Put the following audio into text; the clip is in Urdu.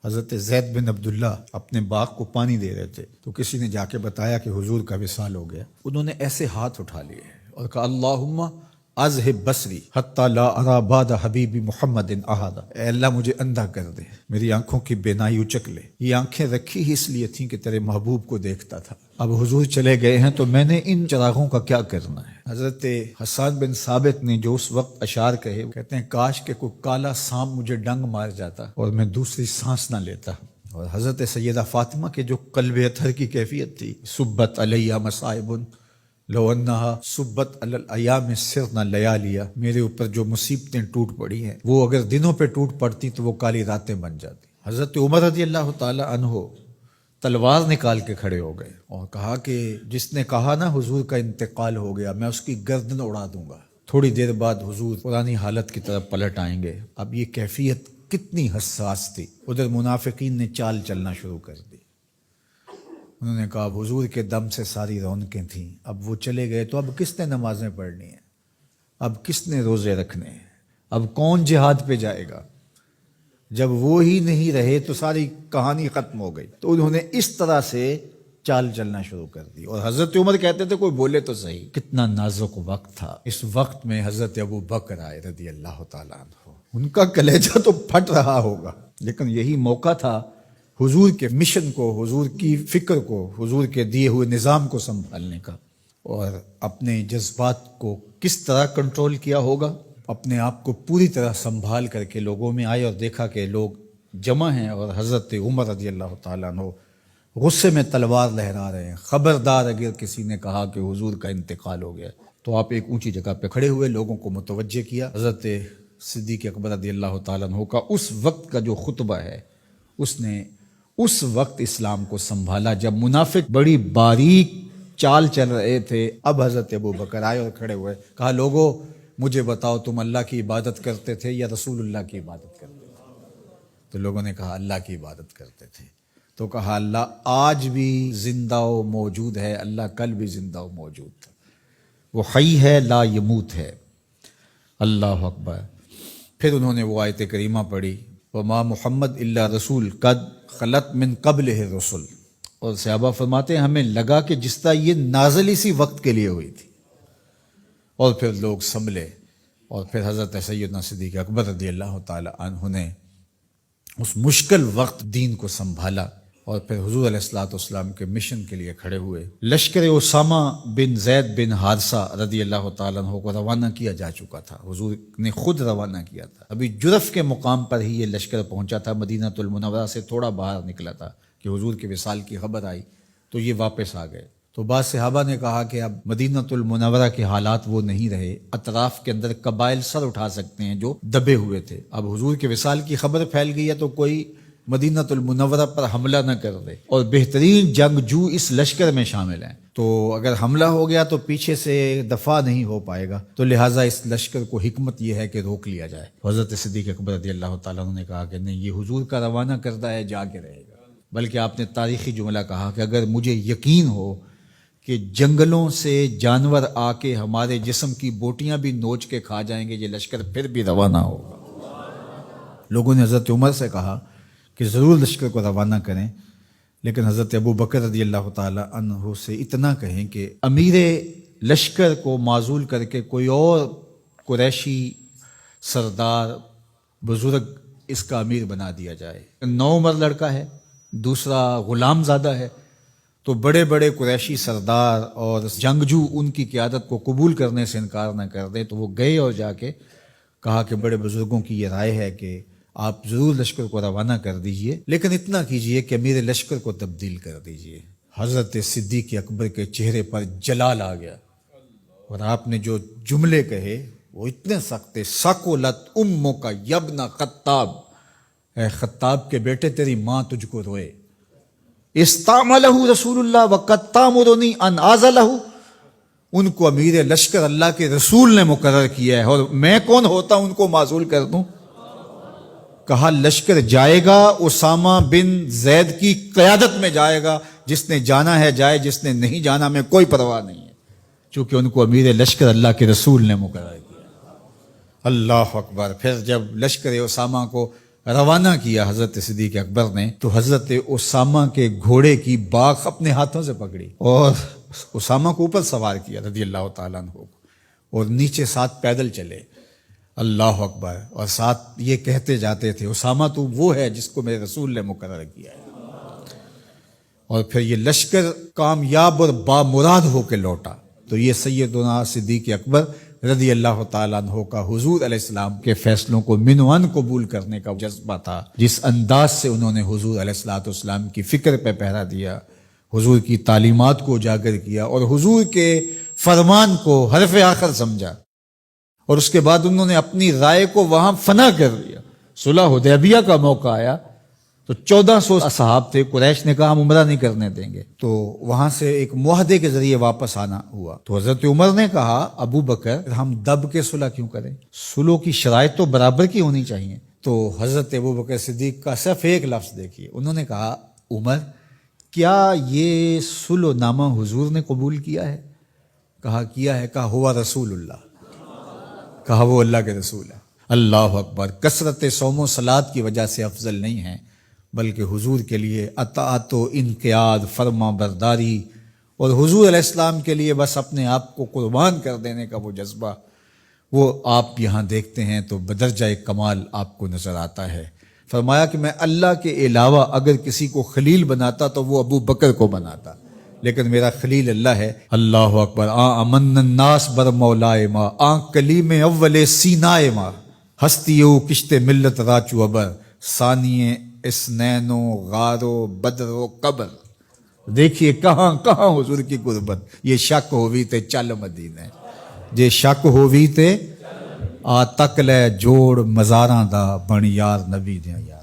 حضرت زید بن عبداللہ اپنے باغ کو پانی دے رہے تھے تو کسی نے جا کے بتایا کہ حضور کا وصال ہو گیا. انہوں نے ایسے ہاتھ اٹھا لیے اور کہا اللہم اذہب بصری حتی لا ارا بعد حبیبی محمد احدا. اے اللہ مجھے اندھا کر دے، میری آنکھوں کی بینائی اچک لے. یہ آنکھیں رکھی ہی اس لیے تھیں کہ تیرے محبوب کو دیکھتا تھا. اب حضور چلے گئے ہیں تو میں نے ان چراغوں کا کیا کرنا ہے. حضرت حسان بن ثابت نے جو اس وقت اشعار کہے، کہتے ہیں کاش کہ کوئی کالا سانپ مجھے ڈنگ مار جاتا اور میں دوسری سانس نہ لیتا. اور حضرت سیدہ فاطمہ کے جو قلب اطہر کی کیفیت تھی، سبت علیہ مصائب لو انہا سبت علی الایام سرنا لیالیا، میرے اوپر جو مصیبتیں ٹوٹ پڑی ہیں وہ اگر دنوں پہ ٹوٹ پڑتی تو وہ کالی راتیں بن جاتی. حضرت عمر رضی اللہ تعالی عنہ تلوار نکال کے کھڑے ہو گئے اور کہا کہ جس نے کہا نا حضور کا انتقال ہو گیا میں اس کی گردن اڑا دوں گا. تھوڑی دیر بعد حضور پرانی حالت کی طرف پلٹ آئیں گے. اب یہ کیفیت کتنی حساس تھی. ادھر منافقین نے چال چلنا شروع کر دی. انہوں نے کہا اب حضور کے دم سے ساری رونقیں تھیں، اب وہ چلے گئے تو اب کس نے نمازیں پڑھنی ہیں، اب کس نے روزے رکھنے ہیں، اب کون جہاد پہ جائے گا. جب وہ ہی نہیں رہے تو ساری کہانی ختم ہو گئی. تو انہوں نے اس طرح سے چال چلنا شروع کر دی. اور حضرت عمر کہتے تھے کوئی بولے تو صحیح. کتنا نازک وقت تھا. اس وقت میں حضرت ابو بکر آئے رضی اللہ تعالیٰ عنہ. ان کا کلیجہ تو پھٹ رہا ہوگا، لیکن یہی موقع تھا حضور کے مشن کو، حضور کی فکر کو، حضور کے دیے ہوئے نظام کو سنبھالنے کا. اور اپنے جذبات کو کس طرح کنٹرول کیا ہوگا. اپنے آپ کو پوری طرح سنبھال کر کے لوگوں میں آئے اور دیکھا کہ لوگ جمع ہیں اور حضرت عمر رضی اللہ تعالیٰ عنہ غصے میں تلوار لہرا رہے ہیں. خبردار اگر کسی نے کہا کہ حضور کا انتقال ہو گیا. تو آپ ایک اونچی جگہ پہ کھڑے ہوئے، لوگوں کو متوجہ کیا. حضرت صدیق اکبر رضی اللہ تعالیٰ عنہ کا اس وقت کا جو خطبہ ہے، اس نے اس وقت اسلام کو سنبھالا جب منافق بڑی باریک چال چل رہے تھے. اب حضرت ابو بکر آئے اور کھڑے ہوئے، کہا لوگو مجھے بتاؤ تم اللہ کی عبادت کرتے تھے یا رسول اللہ کی عبادت کرتے تھے. تو لوگوں نے کہا اللہ کی عبادت کرتے تھے. تو کہا اللہ آج بھی زندہ و موجود ہے، اللہ کل بھی زندہ و موجود تھا، وہ حی ہے لا یموت ہے. اللہ اکبر. پھر انہوں نے وہ آیت کریمہ پڑھی وما محمد الا رسول قد خلت من قبلہ الرسل. اور صحابہ فرماتے ہیں ہمیں لگا کہ جس طرح یہ نازل اسی وقت کے لیے ہوئی تھی. اور پھر لوگ سنبھلے اور پھر حضرت سیدنا صدیق اکبر رضی اللہ تعالی عنہ نے اس مشکل وقت دین کو سنبھالا اور پھر حضور علیہ الصلوۃ والسلام کے مشن کے لیے کھڑے ہوئے. لشکر اسامہ بن زید بن حارثہ رضی اللہ تعالیٰ عنہ کو روانہ کیا جا چکا تھا. حضور نے خود روانہ کیا تھا. ابھی جرف کے مقام پر ہی یہ لشکر پہنچا تھا. مدینہ المنورہ سے تھوڑا باہر نکلا تھا کہ حضور کے وصال کی خبر آئی تو یہ واپس آ گئے. تو بعض صحابہ نے کہا کہ اب مدینہ المنورہ کے حالات وہ نہیں رہے، اطراف کے اندر قبائل سر اٹھا سکتے ہیں جو دبے ہوئے تھے. اب حضور کے وصال کی خبر پھیل گئی ہے تو کوئی مدینہ المنورہ پر حملہ نہ کر دے. اور بہترین جنگجو اس لشکر میں شامل ہیں، تو اگر حملہ ہو گیا تو پیچھے سے دفاع نہیں ہو پائے گا. تو لہٰذا اس لشکر کو حکمت یہ ہے کہ روک لیا جائے. حضرت صدیق اکبر رضی اللہ تعالیٰ عنہ نے کہا کہ نہیں، یہ حضور کا روانہ کردہ ہے، جا کے رہے گا. بلکہ آپ نے تاریخی جملہ کہا کہ اگر مجھے یقین ہو کہ جنگلوں سے جانور آ کے ہمارے جسم کی بوٹیاں بھی نوچ کے کھا جائیں گے، یہ لشکر پھر بھی روانہ ہوگا. لوگوں نے حضرت عمر سے کہا کہ ضرور لشکر کو روانہ کریں، لیکن حضرت ابو بکر رضی اللہ تعالی عنہ سے اتنا کہیں کہ امیر لشکر کو معزول کر کے کوئی اور قریشی سردار بزرگ اس کا امیر بنا دیا جائے. 9 عمر لڑکا ہے، دوسرا غلام زادہ ہے، تو بڑے بڑے قریشی سردار اور جنگجو ان کی قیادت کو قبول کرنے سے انکار نہ کر دیں. تو وہ گئے اور جا کے کہا کہ بڑے بزرگوں کی یہ رائے ہے کہ آپ ضرور لشکر کو روانہ کر دیجئے، لیکن اتنا کیجئے کہ امیر لشکر کو تبدیل کر دیجئے. حضرت صدیق اکبر کے چہرے پر جلال آ گیا اور آپ نے جو جملے کہے وہ اتنے سخت تھے. ثقلت امک یبن خطاب، اے خطاب کے بیٹے تیری ماں تجھ کو روئے. استعملہ رسول اللہ وقد تامرنی ان اعزلہ، ان کو امیر لشکر اللہ کے رسول نے مقرر کیا ہے اور میں کون ہوتا ان کو معزول کر دوں. کہا لشکر جائے گا، اسامہ بن زید کی قیادت میں جائے گا، جس نے جانا ہے جائے، جس نے نہیں جانا میں کوئی پرواہ نہیں ہے، چونکہ ان کو امیر لشکر اللہ کے رسول نے مقرر کیا. اللہ اکبر. پھر جب لشکر اسامہ کو روانہ کیا حضرت صدیق اکبر نے تو حضرت اسامہ کے گھوڑے کی باک اپنے ہاتھوں سے پکڑی اور اسامہ کو اوپر سوار کیا رضی اللہ تعالیٰ عنہ کو، اور نیچے ساتھ پیدل چلے، اللہ اکبر، اور ساتھ یہ کہتے جاتے تھے اسامہ تو وہ ہے جس کو میرے رسول نے مقرر کیا ہے۔ اور پھر یہ لشکر کامیاب اور بامراد ہو کے لوٹا۔ تو یہ سیدنا صدیق اکبر رضی اللہ تعالیٰ عنہ کا حضور علیہ السلام کے فیصلوں کو من و عن قبول کرنے کا جذبہ تھا، جس انداز سے انہوں نے حضور علیہ السلام کی فکر پہ پہرا دیا، حضور کی تعلیمات کو اجاگر کیا اور حضور کے فرمان کو حرف آخر سمجھا، اور اس کے بعد انہوں نے اپنی رائے کو وہاں فنا کر دیا۔ صلح حدیبیہ کا موقع آیا تو 1400 اصحاب تھے، قریش نے کہا ہم عمرہ نہیں کرنے دیں گے، تو وہاں سے ایک معاہدے کے ذریعے واپس آنا ہوا۔ تو حضرت عمر نے کہا ابو بکر ہم دب کے صلح کیوں کریں، صلح کی شرائط تو برابر کی ہونی چاہیے۔ تو حضرت ابو بکر صدیق کا صرف ایک لفظ دیکھیے، انہوں نے کہا عمر کیا یہ صلح نامہ حضور نے قبول کیا ہے؟ کہا کیا ہے۔ کہا ہوا رسول اللہ، کہا وہ اللہ کے رسول ہے۔ اللہ اکبر، کثرت صوم و صلات کی وجہ سے افضل نہیں ہے، بلکہ حضور کے لیے اطاعت و انقیاد، فرما برداری، اور حضور علیہ السلام کے لیے بس اپنے آپ کو قربان کر دینے کا وہ جذبہ، وہ آپ یہاں دیکھتے ہیں تو بدرجہ کمال آپ کو نظر آتا ہے۔ فرمایا کہ میں اللہ کے علاوہ اگر کسی کو خلیل بناتا تو وہ ابو بکر کو بناتا، لیکن میرا خلیل اللہ ہے۔ اللہ اکبر، امن الناس بر مولائے ما، کلیم اول سینائے ما، ہستیو کشت ملت راچو ابر، ثانی اسنینو غارو بدر و قبر۔ دیکھیے کہاں کہاں حضور کی قربت، یہ شک ہووی تے چل مدینے، یہ شک ہووی تے آ تک لے جوڑ مزاراں دا بن یار نبی دیاں یار۔